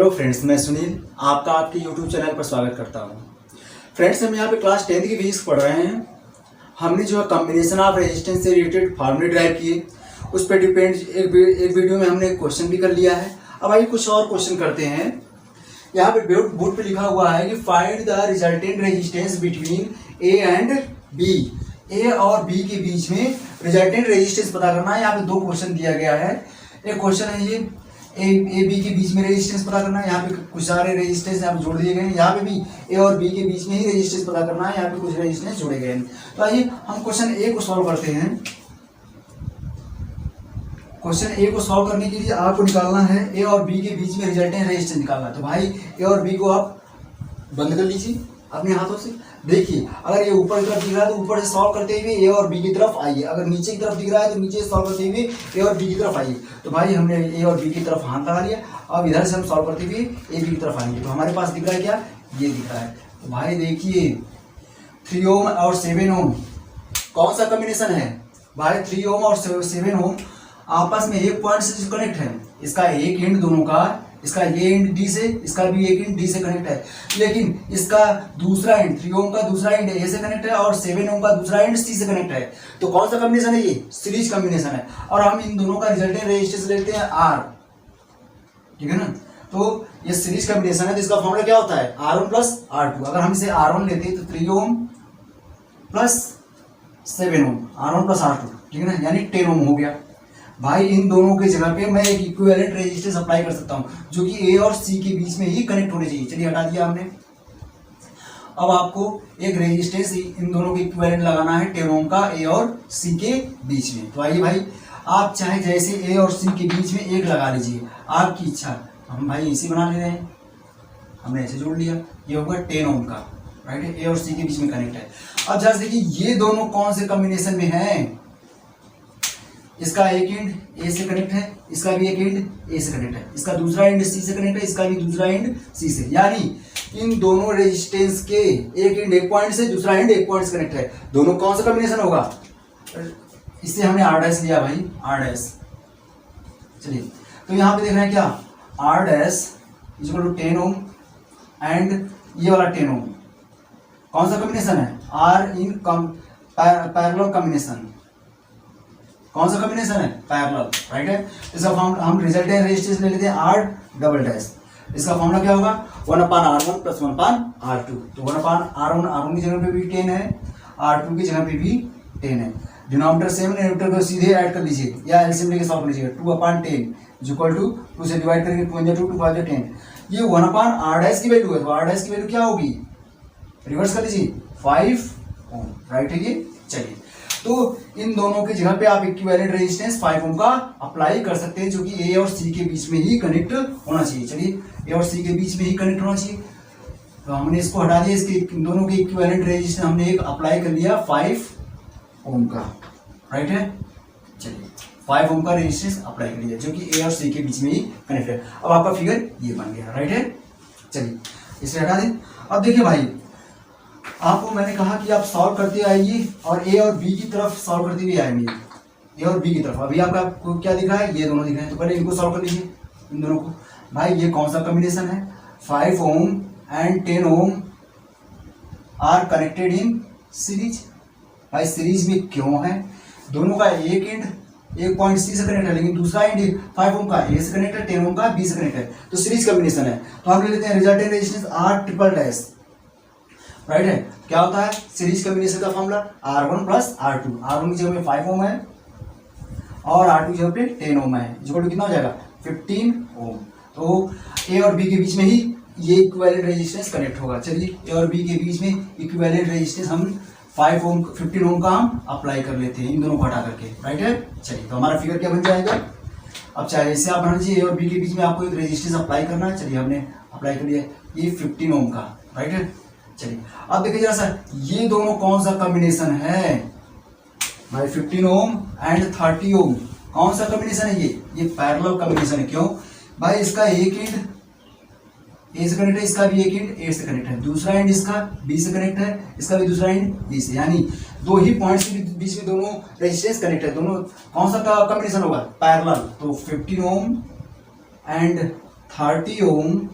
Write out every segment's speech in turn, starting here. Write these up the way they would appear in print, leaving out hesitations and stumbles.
Hello friends, मैं सुनील आपका आपके यूट्यूब चैनल पर स्वागत करता हूं। फ्रेंड्स, हम यहाँ पे क्लास 10th की फिजिक्स पढ़ रहे हैं। हमने जो है कॉम्बिनेशन ऑफ रेजिस्टेंस से रिलेटेड फार्मूले ड्राइव किए, उस पर डिपेंड एक वीडियो में हमने क्वेश्चन भी कर लिया है। अब आइए कुछ और क्वेश्चन करते हैं। यहाँ पे बोर्ड पे लिखा हुआ है कि find the resultant resistance between A and B. A और बी के बीच में रिजल्टेंट रेजिस्टेंस पता करना है। यहाँ पे दो क्वेश्चन दिया गया है। एक क्वेश्चन है ये ए बी के बीच में रेजिस्टेंस पता करना है। यहाँ पे कुछ सारे रेजिस्टेंस यहाँ पे जोड़ दिए गए हैं। यहाँ पे भी ए और बी के बीच में ही रेजिस्टेंस पता करना है। यहाँ पे कुछ रेजिस्टेंस जोड़े गए हैं। तो आइए हम क्वेश्चन ए को सॉल्व करते हैं। क्वेश्चन ए को सॉल्व करने के लिए आपको निकालना है ए और बी के बीच में रिजल्टेंट रेजिस्टेंस निकालना है। तो भाई ए और बी को आप बंद कर लीजिए अपने हाथों से। देखिए, अगर ये ऊपर की तरफ दिख रहा है तो ऊपर से सॉल्व करते हुए ए और बी की तरफ आइए। अगर नीचे की तरफ दिख रहा है तो नीचे से सॉल्व करते हुए ए और बी की तरफ आइए। तो भाई हमने ए और बी की तरफ हाथ लगा लिया। अब इधर से हम सॉल्व करते हुए ए बी की तरफ आएंगे। तो हमारे पास दिख रहा है क्या? ये दिख रहा है। तो भाई देखिए 3 ओम और 7 ओम कौन सा कॉम्बिनेशन है? भाई 3 ओम और 7 ओम आपस में एक पॉइंट से कनेक्ट है। इसका एक एंड दोनों का, इसका ये एंड डी से, इसका भी एक एंड डी से कनेक्ट है। लेकिन इसका दूसरा एंड 3 ओम का दूसरा एंड ए से कनेक्ट है और 7 ओम का दूसरा एंड सी से कनेक्ट है। तो कौन सा कॉम्बिनेशन है? ये सीरीज कॉम्बिनेशन है। और हम इन दोनों का रिजल्टेंट रेजिस्टेंस लेते हैं आर, ठीक है ना। तो ये सीरीज कॉम्बिनेशन है। तो इसका फॉर्मूला क्या होता है? R1 plus R2। अगर हम इसे R1 लेते हैं तो 3 ओम प्लस 7 ओम, R1 प्लस R2, ठीक है ना, यानी 10 ओम हो गया। भाई इन दोनों के जगह पे मैं एक इक्विवेलेंट रेजिस्टेंस अप्लाई कर सकता हूं जो कि ए और सी के बीच में ही कनेक्ट होने चाहिए। चलिए हटा दिया हमने। अब आपको एक रेजिस्टेंस इन दोनों के इक्विवेलेंट लगाना है 10 ओम का ए और सी के बीच में। तो आइए भाई, आप चाहे जैसे ए और सी के बीच में एक लगा लीजिए, आपकी इच्छा। हम भाई इसी बना ले रहे हैं, हमने ऐसे जोड़ लिया। ये होगा 10 ओम का, राइट है, ए और सी के बीच में कनेक्ट है। अब जरा देखिए ये दोनों कौन से कॉम्बिनेशन में है। इसका एक एंड ए से कनेक्ट है, इसका भी एक एंड ए से कनेक्ट है, इसका दूसरा एंड सी से कनेक्ट है, इसका भी दूसरा एंड सी से। यानी इन दोनों रेजिस्टेंस के एक एंड एक पॉइंट से, दूसरा एंड एक पॉइंट से कनेक्ट है। दोनों कौन सा कॉम्बिनेशन होगा? इससे हमने आर डैश लिया भाई, आर डैश। चलिए, तो यहां पे देख रहे हैं क्या? R dash equal to 10 ohm and ये वाला 10 ओम। कौन सा कॉम्बिनेशन है? Are in parallel combination. कौन सा कॉम्बिनेशन है? पैरेलल, राइट है। इसका हम रिजल्टेंट रेजिस्टेंस ले लेते हैं आर डबल डैश। इसका फॉर्मूला क्या होगा? 1/R1 plus 1/R2। तो 1/R1, R1 की जगह पे भी 10 है, R2 की जगह पे भी 10 है। डिनोमिनेटर सेम, डिनोमिनेटर को सीधे ऐड कर लीजिए या एलसीएम लेके सॉल्व कीजिए। 2/10 इक्वल टू 2 से डिवाइड करके 2 × 2 2 5 10। ये 1/R डैश की वैल्यू है। तो R डैश की वैल्यू क्या होगी? रिवर्स कर लीजिए, 5 ओम, राइट है ये। चलिए, तो इन दोनों की जगह पे आप इक्विवेलेंट रेजिस्टेंस 5 ओम का अप्लाई कर सकते हैं जो कि ए और सी के बीच में ही कनेक्ट होना चाहिए। चलिए, ए और सी के बीच में ही कनेक्ट होना चाहिए। तो हमने इसको हटा दिया। इसके दोनों के इक्विवेलेंट रेजिस्टेंस हमने एक अप्लाई कर लिया 5 ओम का, राइट है। चलिए, 5 ओम का रेजिस्टेंस अप्लाई कर लिया जो कि ए और सी के बीच में ही कनेक्ट है। अब आपका फिगर ये बन गया, राइट है। चलिए, इसे हटा दें। अब देखिए भाई, आपको मैंने कहा कि आप सॉल्व करते आइए और ए और बी की तरफ सॉल्व करते हुए आएंगे। ए और बी की तरफ अभी आपको क्या दिख रहा है? ये दोनों दिख रहे हैं। तो पहले इनको सॉल्व कर लीजिए, इन दोनों को। भाई ये कौन सा कॉम्बिनेशन है? 5 ohm and 10 ohm are connected in series. भाई सीरीज में क्यों है? दोनों का एक एंड एक पॉइंट सी से कनेक्ट है, लेकिन दूसरा एंड 5 ओम का ए से कनेक्ट है, 10 ओम का बी से कनेक्ट है। तो सीरीज कॉम्बिनेशन है। तो हम ले लेते हैं resultant resistance R triple dash, right है। क्या होता है सीरीज कॉम्बिनेशन का formula? R1 plus R2। R1 की जगह पे 5 ओम है और R2 की जगह पे 10 ओम है। इक्वल टू कितना हो जाएगा? 15 ओम। तो ए और बी के बीच में ही ये इक्विवेलेंट रेजिस्टेंस कनेक्ट होगा। चलिए, ए और बी के बीच में इक्विवेलेंट रेजिस्टेंस हम 5 ओम 15 ओम का हम अप्लाई कर लेते हैं इन दोनों को हटा करके, राइट है। चलिए, तो हमारा फिगर क्या बन जाएगा? अब चाहे इसे आप बना लीजिए, ए और बी के बीच में आपको एक रेजिस्टेंस अप्लाई करना है। चलिए, हमने अप्लाई कर लिया, ये 15 ओम का, राइट है। चलिए, अब देखिए जरा सर, ये दोनों कौन सा कॉम्बिनेशन है? भाई 15 ओम एंड 30 ओम कौन सा कॉम्बिनेशन है? ये पैरेलल कॉम्बिनेशन है। क्यों? भाई इसका एक एंड ए से कनेक्ट है, इसका भी एक एंड ए से कनेक्ट है, दूसरा एंड इसका बी से कनेक्ट है, इसका भी दूसरा एंड बी से। यानी दो ही पॉइंट्स के बीच में दोनों रेजिस्टेंस कनेक्ट है। दोनों कौन सा कॉम्बिनेशन होगा? पैरेलल। तो 15 ohm and 30 ohm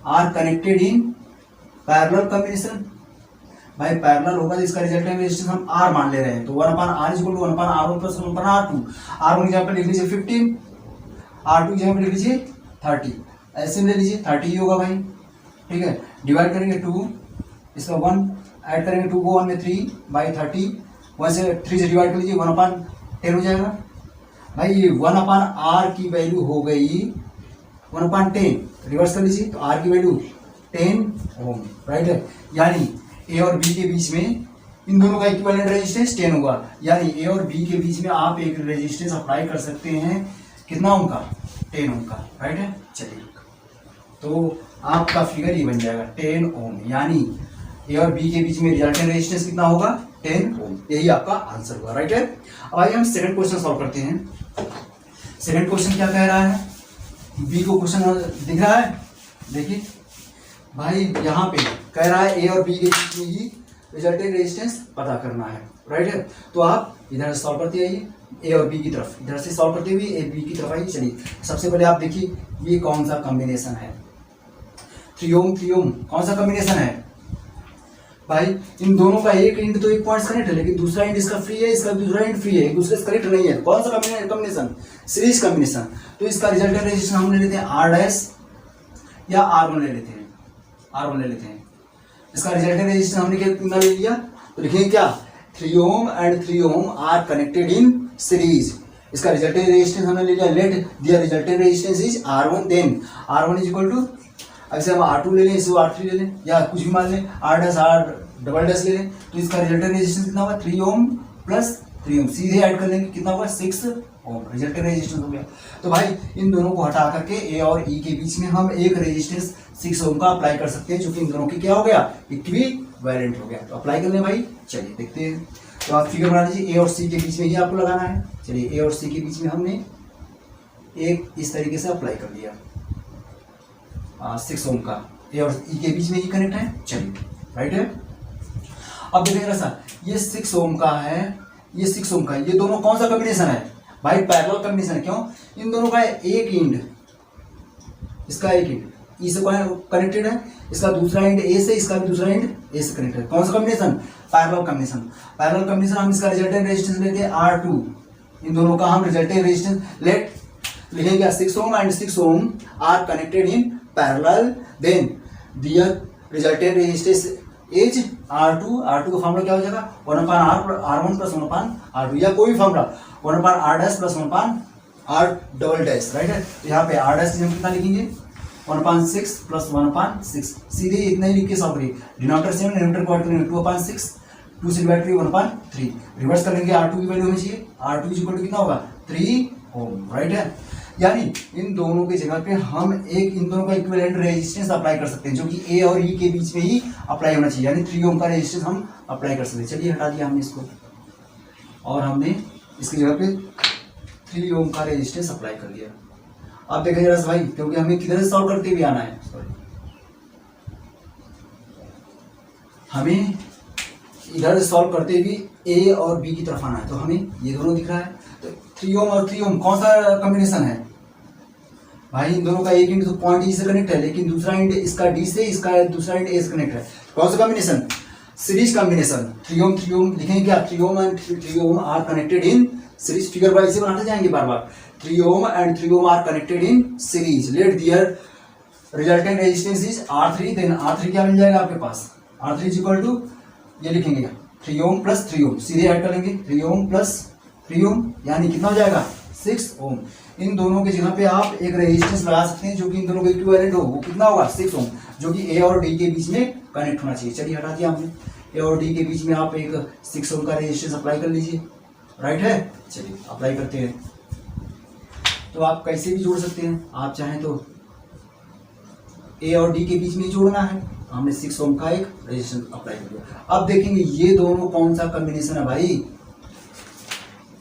are connected in parallel combination. भाई पैरेलल होगा तो इसका रिजल्टेंट रेजिस्टेंस हम R मान ले रहे हैं, तो 1/R equal to 1/R1 plus 1/R2। R1 की जगह पर लिख लीजिए 15, R2 की जगह पर लिख लीजिए 30, ऐसे ले लीजिए 30 ही होगा भाई, ठीक है। डिवाइड करेंगे 2, इसका 1 ऐड करेंगे, 2 को 1 में 3/30, 1 से 3 से डिवाइड कर लीजिए 1/10 हो जाएगा। भाई ये 1/R की वैल्यू हो गई 1/10, रिवर्स कर लीजिए तो R की वैल्यू 10 ओम, राइट है। यानी ए और बी के बीच में इन दोनों का इक्विवेलेंट रेजिस्टेंस 10 होगा, यानी ए और बी के बीच में आप एक रेजिस्टेंस अप्लाई कर सकते हैं, कितना ओम का, 10 ओम का, राइट है। चलिए तो आपका फिगर ये बन जाएगा 10 ओम, यानी ए और बी के बीच में रिजल्टेंट रेजिस्टेंस कितना होगा, 10 ओम, यही आपका आंसर होगा, राइट है। अब आइए हम सेकंड क्वेश्चन सॉल्व करते हैं। सेकंड क्वेश्चन क्या कह रहा है, बी को क्वेश्चन दिख रहा है, देखिए भाई यहाँ पे कह रहा है ए और बी के बीच में ही रिजल्टेंट रेजिस्टेंस पता करना है, राइट है। तो आप इधर से सॉल्व करते आइए, ए और बी की तरफ, इधर से सॉल्व करते हुए ए बी की तरफ आइए। चलिए सबसे पहले आप देखिए ये कौन सा कॉम्बिनेशन है, 3 ओम 3 ओम, कौन सा कॉम्बिनेशन है भाई। इन दोनों का एक एंड तो एक पॉइंट कनेक्ट है, लेकिन दूसरा एंड इसका फ्री है, इसका दूसरा एंड फ्री है, एक दूसरे से कनेक्ट नहीं है। कौन सा कॉम्बिनेशन, सीरीज कॉम्बिनेशन। तो इसका रिजल्टेंट रेजिस्टेंस हम ले लेते हैं R डैश या R1 ले लेते हैं, R1 ले लेते हैं। इसका रिजल्टेंट रेजिस्टेंस हमने कितना ले लिया, तो लिखेंगे क्या, 3 ohm and 3 ohm are connected in series. इसका रिजल्टेंट रेजिस्टेंस हमने ले लिया, let their resultant resistance is R1, then R1 is equal to, ऐसे हम R2 ले लें, इसे R3 ले लें, या कुछ भी मान लें, R dash R double dash ले लें, तो इसका रिजल्टेंट रेजिस्टेंस कितना होगा, 3 ओम प्लस 3 ओम, सीधे ऐड कर लेंगे, कितना होगा, 6 ओम, रिजल्टेंट रेजिस्टेंस हो गया। तो भाई इन दोनों को हटा करके ए और ई के बीच में हम एक रेजिस्टेंस 6 ओम का अप्लाई कर सकते हैं, जो कि इन दोनों की क्या हो गया, इक्विवेलेंट हो गया। तो अप्लाई कर लें भाई, चलिए देखते हैं। तो आप फिगर बना लीजिए, ए और सी के बीच में ही आपको लगाना है। चलिए ए और सी के बीच में हमने एक इस तरीके से अप्लाई कर दिया, 6 ओम का, ए और ई के बीच में ही कनेक्ट है, चलिए राइट है। अब देखिएगा सर, ये 6 ओम का है, ये 6 ओम का, ये दोनों कौन सा कॉम्बिनेशन है भाई, पैरेलल कॉम्बिनेशन है। क्यों, इन दोनों का एक एंड, इसका एक एंड ई से कनेक्टेड है, इसका दूसरा एंड ए से, इसका भी दूसरा एंड ए से कनेक्टेड है। कौन सा combination, parallel combination. Parallel combination हम इसका रिजल्टेंट रेजिस्टेंस लेते हैं R2, इन दोनों का हम रिजल्टेंट रेजिस्टेंस लेट लिखेंगे 6 ohm and 6 ohm are connected in parallel, then their resultant resistance is R2 का फॉर्मूला क्या हो जाएगा, 1/R1 प्लस 1/R2, या कोई formula 1/R dash plus 1/R double dash, right है। तो यहाँ पे R डैश हम कितना लिखेंगे, 1/6 प्लस 1/6, सीधे इतना ही लिख के सॉल्व करिए। डिनोमिनेटर से न्यूमरेटर को ऐड करेंगे, 2/6, 2 से डिवाइड करिए 1/3, रिवर्स कर लेंगे, R2 की वैल्यू होनी चाहिए, R2 इक्वल टू कितना होगा, 3 ओम, राइट है। यानी इन दोनों के जगह पे हम एक इन दोनों का इक्विवेलेंट रेजिस्टेंस अप्लाई कर सकते हैं, जो कि ए और ई के बीच में ही अप्लाई होना चाहिए, यानी 3 ओम का रेजिस्टेंस हम अप्लाई कर सकते हैं। चलिए हटा दिया हमने इसको, और हमने इसकी जगह पे 3 ओम का रेजिस्टेंस अप्लाई कर दिया। अब देखिए जरा भाई, क्योंकि हमें किधर से सॉल्व करते हुए आना है, सॉरी हमें इधर से सॉल्व करते हुए ए और बी की तरफ आना है, तो हमें ये दोनों दिख रहा है, तो 3 ओम और 3 ओम कौन सा कॉम्बिनेशन है भाई, इन दोनों का एक एंड तो पॉइंट ई से कनेक्ट है, लेकिन दूसरा एंड इसका डी से, इसका दूसरा एंड ए से कनेक्ट है। कौन सा कॉम्बिनेशन, सीरीज कॉम्बिनेशन। 3 ओम लिखेंगे क्या, 3 ohm and 3 ohm are connected in series, figure wise से बनाते जाएंगे बार बार। 3 ohm and 3 ohm are connected in series, let their resultant resistance is R3, then R3 क्या मिल जाएगा आपके पास, R3 इज इक्वल टू, ये लिखेंगे 3 ओम प्लस 3 ओम, सीधे ऐड करेंगे 3 ओम प्लस 3 ओम, यानी कितना हो जाएगा, 6 ओम। इन दोनों की जगह पे आप एक रेजिस्टेंस लगा सकते हैं, जो कि इन दोनों का इक्विवेलेंट हो, वो कितना होगा, 6 ओम, जो कि ए और डी के बीच में कनेक्ट होना चाहिए। चलिए हटा दिया हमने, ए और डी के बीच में आप एक 6 ओम का रेजिस्टेंस अप्लाई कर लीजिए, राइट है। चलिए अप्लाई करते हैं। तो आप कैसे भी जोड़ सकते हैं, आप चाहें तो ए और डी के बीच में जोड़ना है, हमने 6 ओम का एक रेजिस्टेंस अप्लाई कर दिया। अब देखेंगे ये दोनों कौन सा कॉम्बिनेशन है भाई,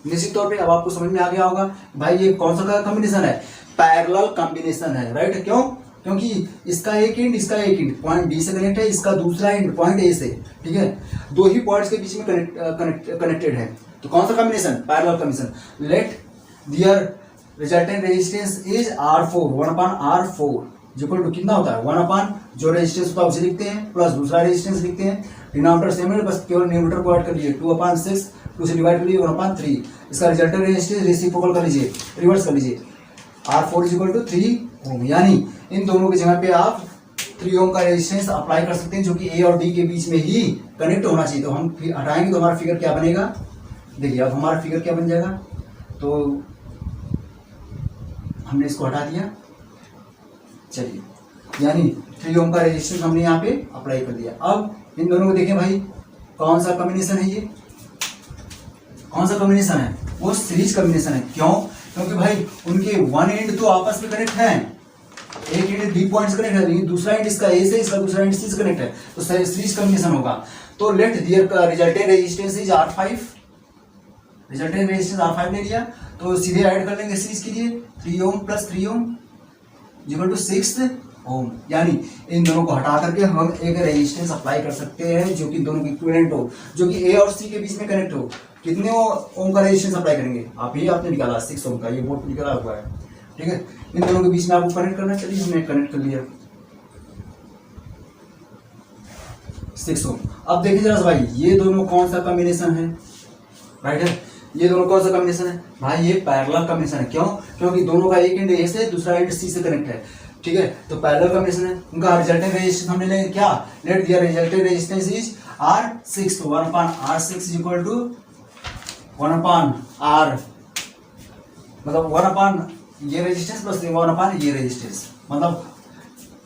निश्चित तौर पे अब आपको समझ में आ गया होगा भाई, ये कौन सा कॉम्बिनेशन है, पैरेलल कॉम्बिनेशन है, राइट। क्यों, क्योंकि इसका एक एंड, इसका एक एंड पॉइंट डी से कनेक्ट है, इसका दूसरा एंड पॉइंट ए से, ठीक है, दो ही पॉइंट्स के बीच में कनेक्टेड है। तो कौन सा combination, parallel combination. Let their resultant resistance is R4 1/R4 equal to कितना होता है 1 जो रेजिस्टेंस होता है उसे लिखते हैं प्लस दूसरा रेजिस्टेंस लिखते हैं, डिनोमिनेटर सेम है, बस केवल न्यूमरेटर को ऐड कर लीजिए 2/6 2 से डिवाइड कर लीजिए 1/3, इसका रिजल्टेंट रेजिस्टेंस रेसिप्रोकल कर लीजिए, रिवर्स कर लीजिए, R4 इक्वल टू 3 ओम, यानी इन दोनों की जगह पे आप 3 ओम का रेजिस्टेंस अप्लाई कर सकते हैं जो कि ए और बी के बीच में ही कनेक्ट होना चाहिए। तो हम हटाएंगे तो हमारा फिगर क्या बनेगा, देखिए अब हमारा फिगर क्या बन जाएगा, तो हमने इसको हटा दिया, चलिए यानी 3 ओम का रेजिस्टेंस हमने यहाँ पे अप्लाई कर दिया। अब इन दोनों को देखें भाई कौन सा कॉम्बिनेशन है, ये कौन सा कॉम्बिनेशन है, वो सीरीज कॉम्बिनेशन है। क्यों, क्योंकि भाई उनके वन एंड तो आपस में कनेक्ट है, एक एंड बी पॉइंट से कनेक्ट है, लेकिन दूसरा एंड इसका ए से, इसका दूसरा एंड सी से कनेक्ट है, तो सीरीज कॉम्बिनेशन होगा। तो let their resultant resistance is R5, resultant resistance R5 ले लिया, तो सीधे ऐड कर लेंगे सीरीज के लिए 3 ohm plus 3 ohm equal to 6 ohm, यानी इन दोनों को हटा करके हम एक रेजिस्टेंस अप्लाई कर सकते हैं जो कि दोनों की इक्विवेलेंट हो, जो कि ए और सी के बीच में कनेक्ट हो। कितने ओम का रेजिस्टेंस अप्लाई करेंगे, आप ही आपने निकाला 6 ओम का, ये बोर्ड निकाला हुआ है, ठीक है। इन दोनों के बीच में आपको कनेक्ट करना, चलिए हमने कनेक्ट कर लिया 6 ओम। अब देखिए जरा भाई ये दोनों कौन सा कॉम्बिनेशन है, राइट है, ये दोनों कौन सा कॉम्बिनेशन है भाई, ये पैरेलल कॉम्बिनेशन है। क्यों, क्योंकि दोनों का एक एंड ए से दूसरा एंड सी से कनेक्ट है, ठीक है, तो पैरेलल कॉम्बिनेशन है। उनका रिजल्टेंट रेजिस्टेंस हमने लेंगे क्या, let their resultant resistance is R6, तो 1/R6 इक्वल टू 1/R, मतलब 1 ये रेजिस्टेंस प्लस 1 ये रेजिस्टेंस, मतलब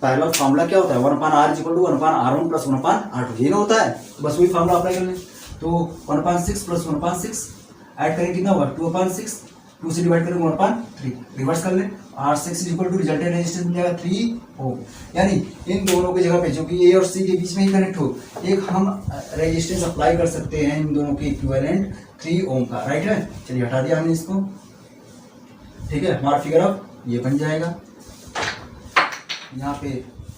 पैरेलल फार्मूला क्या होता है 1/R equal to 1/R1 plus 1/R2, ये ना होता है, तो बस वही फार्मूला अप्लाई कर लें। तो 1/6 प्लस 1/6 ऐड करेंगे कितना होगा 2/6, 2 से डिवाइड करेंगे 1/3, रिवर्स कर लें, R6 equal to resultant resistance मिल जाएगा 3 ओम, यानी इन दोनों की जगह पे जो कि ए और सी के बीच में ही कनेक्ट हो, एक हम रेजिस्टेंस अप्लाई कर सकते हैं इन दोनों के इक्विवेलेंट 3 ओम का, राइट है। चलिए हटा दिया हमने इसको, ठीक है, हमारा फिगर अब ये बन जाएगा, यहाँ पे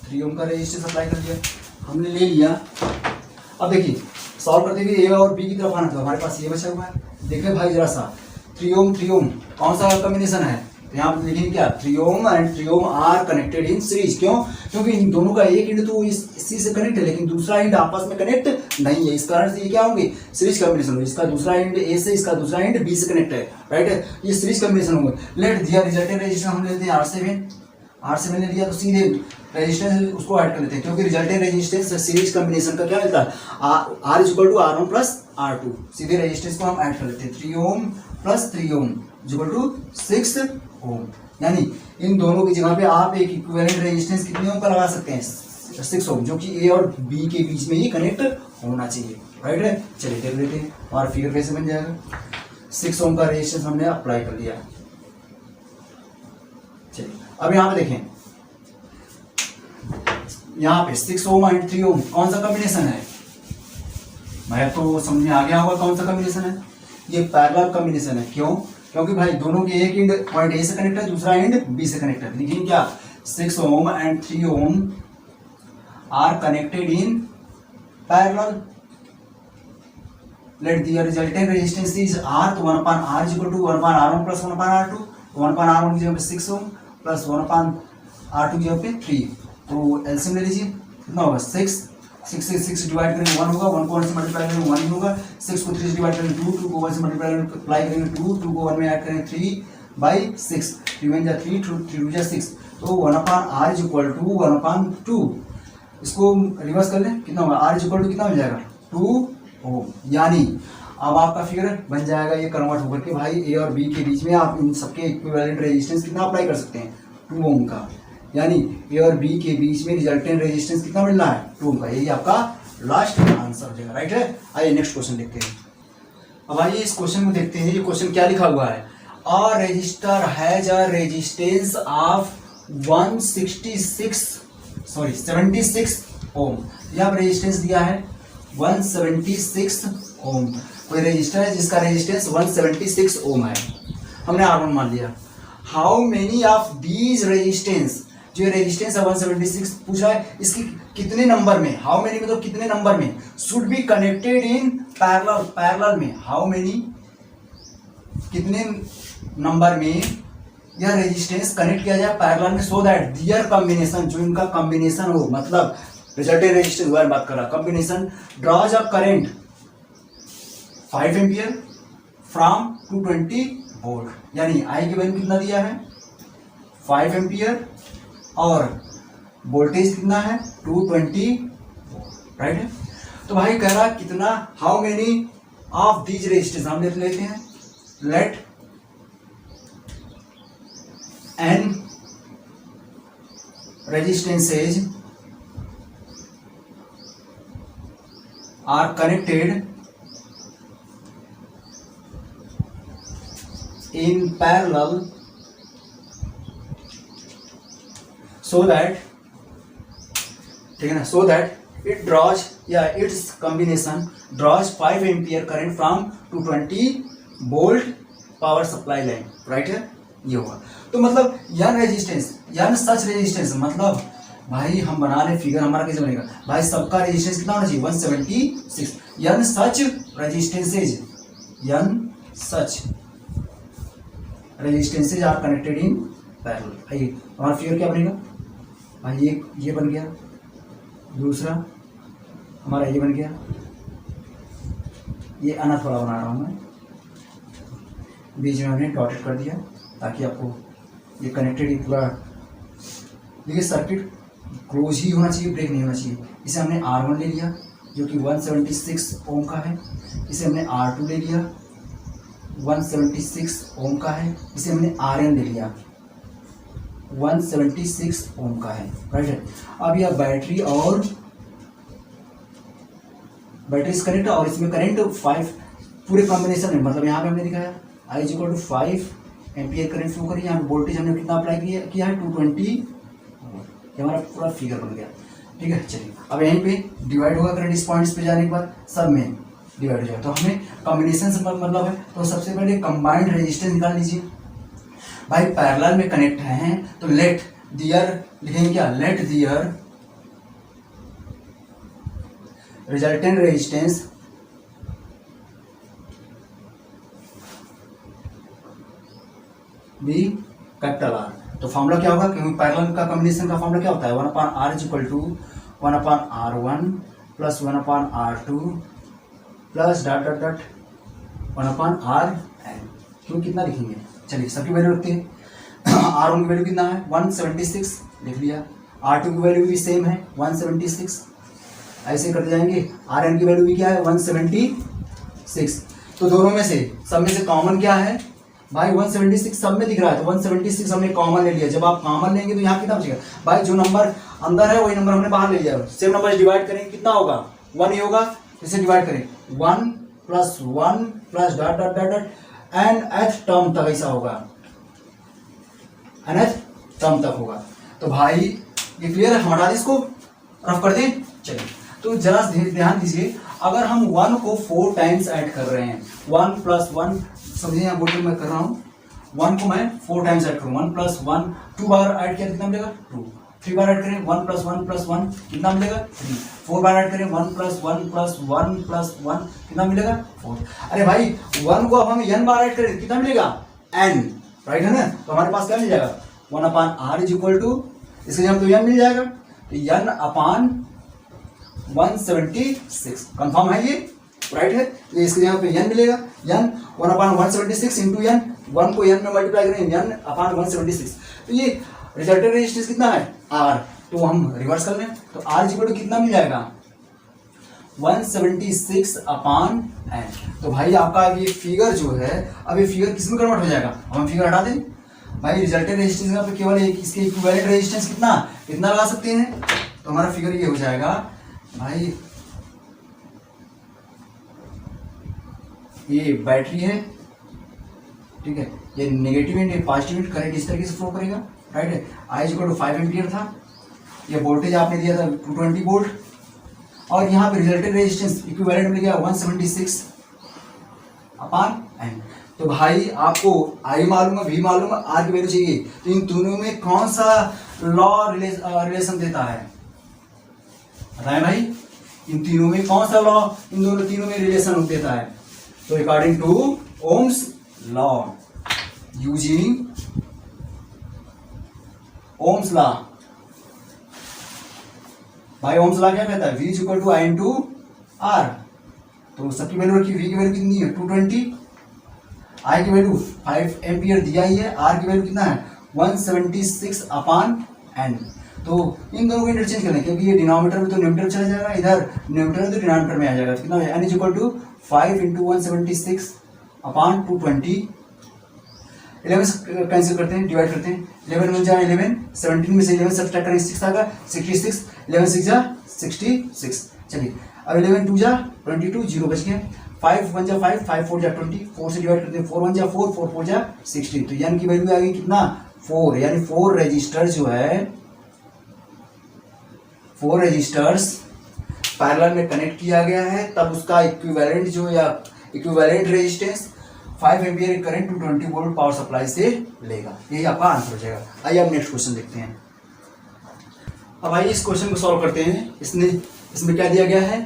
3 ओम का रेजिस्टेंस अप्लाई कर दिया हमने, ले लिया। अब देखिए सॉल्व करते हुए ए और बी की तरफ आना, तो हमारे पास ये बचा हुआ है, देखिए भाई जरा सा 3 ओम कौन सा कॉम्बिनेशन है, तो यहाँ पे लिखेंगे क्या 3 ohm and 3 ohm are connected in series. क्यों, क्योंकि इन दोनों का एक एंड तो इसी से कनेक्ट है, लेकिन दूसरा एंड आपस में कनेक्ट नहीं है, इस कारण से ये क्या होंगे सीरीज कॉम्बिनेशन होंगे, इसका दूसरा एंड ए से, इसका दूसरा एंड बी से कनेक्ट है, राइट है, ये सीरीज कॉम्बिनेशन होंगे। लेट दियर रिजल्टेंट रेजिस्टेंस हम लेते हैं R7 ले लिया, तो सीधे रेजिस्टेंस उसको ऐड कर लेते हैं, क्योंकि रिजल्टेंट रेजिस्टेंस सीरीज कॉम्बिनेशन का क्या मिलता है R equal to R1 plus R2, सीधे रेजिस्टेंस को हम ऐड कर लेते हैं 3 ohm plus 3 ohm equal to 6 ohm, यानी इन दोनों की जगह पे आप एक इक्विवेलेंट रेजिस्टेंस कितने ओम का लगा सकते हैं 6 ओम, जो कि ए और बी के बीच में ही कनेक्ट होना चाहिए, राइट है। चलिए देख लेते हैं हमारा फिगर कैसे बन जाएगा, 6 ओम का रेजिस्टेंस हमने अप्लाई कर लिया। चलिए अब यहाँ पे देखें, यहाँ पे 6 ओम एंड 3 ओम कौन सा कॉम्बिनेशन है, मैं तो समझ में आ गया होगा कौन सा कॉम्बिनेशन है, ये पैरेलल कॉम्बिनेशन है। क्यों, क्योंकि भाई दोनों के एक एंड पॉइंट ए से कनेक्ट है, दूसरा एंड बी से कनेक्ट है, लेकिन क्या 6 ohm and 3 ohm are connected in parallel, let the resultant resistance is R, तो 1/R equal to 1/R1 plus 1/R2, 1/R1 की जगह पे 6 ओम प्लस 1/R2 की जगह पे 3, तो एलसीएम ले लीजिए, कितना होगा 6 से 6 डिवाइड करेंगे 1 होगा, 1 को 1 से मल्टीप्लाई करेंगे 1 ही होगा, 6 को 3 से डिवाइड करेंगे 2, 2 को 1 से मल्टीप्लाई करेंगे 2, 2 को 1 में ऐड करेंगे 3/6, 3 1 जा 3, 3 2 जा 6, तो 1/R इक्वल टू 1/2, इसको रिवर्स कर लें, कितना होगा R इक्वल टू कितना मिल जाएगा 2 ओम, यानी अब आपका फिगर बन जाएगा ये कन्वर्ट होकर के भाई ए और बी के बीच में आप इन सबके इक्विवेलेंट रेजिस्टेंस कितना अप्लाई कर सकते हैं 2 ओम का, यानी ए और बी के बीच में रिजल्टेंट रेजिस्टेंस कितना मिल रहा है 2 ओम का, यही आपका लास्ट आंसर हो जाएगा, राइट है। आइए नेक्स्ट क्वेश्चन देखते हैं। अब आइए इस क्वेश्चन को देखते हैं, ये क्वेश्चन क्या लिखा हुआ है, a resistor has a resistance of 76 ohm, यहाँ पर रेजिस्टेंस दिया है 176 ओम, कोई रजिस्टर है जिसका रेजिस्टेंस 176 ओम है, हमने R1 मान लिया। How many of these resistance, जो रेजिस्टेंस है 176 पूछा है, इसकी कितने नंबर में, हाउ मेनी मतलब कितने नंबर में, should be connected in parallel, parallel में हाउ मेनी कितने नंबर में यह रेजिस्टेंस कनेक्ट किया जाए पैरेलल में सो दैट दियर कॉम्बिनेशन, जो इनका कॉम्बिनेशन हो, मतलब रिजल्टेंट रेजिस्टेंस बारे बात कर रहा, combination draws a current 5 ampere from 220 volt, यानी आई की वैल्यू कितना दिया है 5 एम्पियर और वोल्टेज कितना है 220 वोल्ट, राइट है। तो भाई कह रहा कितना, how many of these resistance, हम देख लेते हैं, let n resistances are connected in parallel so that, ठीक है ना, so that it draws या its combination draws 5 ampere current from 220 volt power supply line, right है, ये होगा। तो मतलब यन रेजिस्टेंस, यन सच रेजिस्टेंस, मतलब भाई हम बना रहे फिगर, हमारा कैसे बनेगा भाई, सबका रेजिस्टेंस कितना होना चाहिए 176, n such resistances, n such resistances are connected in parallel. भाई हमारा फिगर क्या बनेगा भाई, ये बन गया, दूसरा हमारा ये बन गया, ये अनथ वाला बना रहा हूँ मैं, बीच में हमने डॉटेड कर दिया ताकि आपको ये कनेक्टेड पूरा, देखिए सर्किट क्लोज ही होना चाहिए, ब्रेक नहीं होना चाहिए। इसे हमने R1 ले लिया जो कि 176 ओम का है, इसे हमने R2 ले लिया 176 ओम का है, इसे हमने Rn ले लिया 176 ओम का है, राइट है। अब यह बैटरी और बैटरी से कनेक्ट और इसमें करंट 5 पूरे कॉम्बिनेशन में, मतलब यहाँ पे हमने दिखाया I = 5 एम्पियर करंट फ्लो करिए, यहाँ पे वोल्टेज हमने कितना अप्लाई किया है 220, ये हमारा पूरा फिगर बन गया, ठीक है। चलिए अब यहीं पे डिवाइड होगा करंट, इस पॉइंट्स पे जाने के बाद सब में डिवाइड हो जाएगा। तो हमें कॉम्बिनेशन से मतलब है, तो सबसे पहले कंबाइंड रेजिस्टेंस निकाल लीजिए भाई, पैरेलल में कनेक्ट हैं तो लेट दियर लिखेंगे क्या, let their resultant resistance be capital R. तो फॉर्मूला क्या होगा, क्योंकि पैरेलल का कॉम्बिनेशन का फॉर्मूला क्या होता है 1/r = 1/r1 + 1/r2 plus dot dot dot 1/rn। क्यों कितना लिखेंगे, चलिए सबकी वैल्यू रखते हैं। R1 की वैल्यू कितना है 176 लिख लिया, R2 की वैल्यू भी सेम है 176, ऐसे करते जाएंगे। Rn की वैल्यू भी क्या है 176। तो दोनों में से सब में से कॉमन क्या है भाई 176 सब में दिख रहा है, तो 176 हमने कॉमन ले लिया। जब आप कॉमन लेंगे तो यहाँ कितना बचेगा भाई, जो नंबर अंदर है वही नंबर हमने बाहर ले लिया, सेम नंबर डिवाइड करेंगे कितना होगा 1 ही होगा, इसे डिवाइड करें 1 + 1 + dot dot dot dot nth term तक ऐसा होगा, nth टर्म तक होगा। तो भाई ये क्लियर है, हम हटा दें इसको, रफ कर दें। चलिए तो जरा ध्यान दीजिए, अगर हम 1 को 4 टाइम्स ऐड कर रहे हैं, 1 + 1 समझिए, यहाँ बोल मैं कर रहा हूँ 1 को मैं 4 टाइम्स ऐड करूँ, 1 + 1 2 बार ऐड किया कितना मिलेगा 2, 3 बार ऐड करें 1 + 1 + 1 कितना मिलेगा 3, 4 बार ऐड करें 1 + 1 + 1 + 1 कितना मिलेगा 4। अरे भाई 1 को अब हम n बार ऐड करें कितना मिलेगा n, राइट है ना। तो हमारे पास क्या मिल जाएगा 1/r = इसके जगह तो n मिल जाएगा, तो n/176 कंफर्म है ये, राइट है। तो इसके जगह पे n मिलेगा, n 1/176 × n, 1 को n में मल्टीप्लाई करें n/176। तो ये रिजल्टेंट रेजिस्टेंस कितना है R, तो हम रिवर्स कर लें तो R = कितना मिल जाएगा 176/n। तो भाई आपका ये फिगर जो है, अब ये फिगर किस में कन्वर्ट हो जाएगा, हम फिगर हटा दें भाई, रिजल्टेंट रेजिस्टेंस का तो केवल एक इसके इक्विवेलेंट रेजिस्टेंस कितना लगा सकते हैं। तो हमारा फिगर ये हो जाएगा भाई, ये बैटरी है, ठीक है, ये नेगेटिव एंड ये पॉजिटिव एंड करंट इस तरीके से फ्लो करेगा, राइट है। I = 5 एम्पियर था, ये वोल्टेज आपने दिया था 220 वोल्ट, और यहाँ पे रिजल्टेंट रेजिस्टेंस इक्विवेलेंट मिल गया 176/n। तो भाई आपको I मालूम है, V मालूम है, R की वैल्यू चाहिए, तो इन दोनों में कौन सा लॉ रिलेशन देता है बताएं भाई, इन तीनों में कौन सा लॉ इन तीनों में रिलेशन देता है। तो according to Ohm's law, using Ohm's law, भाई ओम्स लॉ क्या कहता है, V is equal to I into R। तो सबकी वैल्यू रखी, V की वैल्यू कितनी है 220, I की वैल्यू 5 एम्पियर दिया ही है, R की वैल्यू कितना है 176 अपॉन N। तो इन दोनों को इंटरचेंज करें क्योंकि ये डिनोमिनेटर में तो न्यूमरेटर चला जाएगा, इधर न्यूमरेटर तो डिनोमिनेटर में आ जाएगा। तो कितना है N is equal to 5 into 176 upon 220। 11 cancel करते हैं, डिवाइड करते हैं, 11 बन जाए 11, 17 में से 11 सब्ट्रैक्ट करें 6 आएगा 66, 11 6 जा 66। चलिए अब 11 2 जा 22, 0 बच गया, 5 1 जा 5, 5 4 जा 20, 4 से डिवाइड करते हैं, 4 1 जा 4, 4 4 जा 16। तो यानी की वैल्यू आ गई कितना 4, यानी 4 रजिस्टर जो है 4 रजिस्टर्स पैरेलल में कनेक्ट किया गया है, तब उसका इक्विवेलेंट जो या equivalent resistance 5 ampere current 220 volt power supply से लेगा। यही आपका आंसर हो जाएगा। आइए अब नेक्स्ट क्वेश्चन देखते हैं। अब आइए इस क्वेश्चन को सॉल्व करते हैं। इसमें क्या दिया गया है,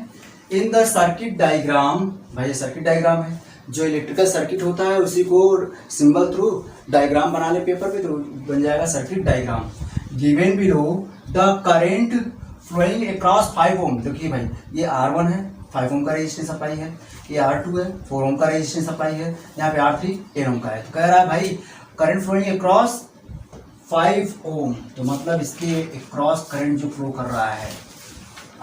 इन द सर्किट डायग्राम, भाई ये सर्किट डायग्राम है, जो इलेक्ट्रिकल सर्किट होता है उसी को सिंबल थ्रू डायग्राम बना ले पेपर पे तो बन जाएगा circuit diagram. Given below the current flowing across 5 ohm. देखिए भाई ये R1 है, 5 ओम का रेजिस्टेंस सप्लाई है, ये R2 है, 4 ओम का रेजिस्टेंस सप्लाई है, यहाँ पे R3 10 ओम का है। तो कह रहा है भाई करंट फ्लोइंग अक्रॉस 5 ओम, तो मतलब इसके अक्रॉस करंट जो फ्लो कर रहा है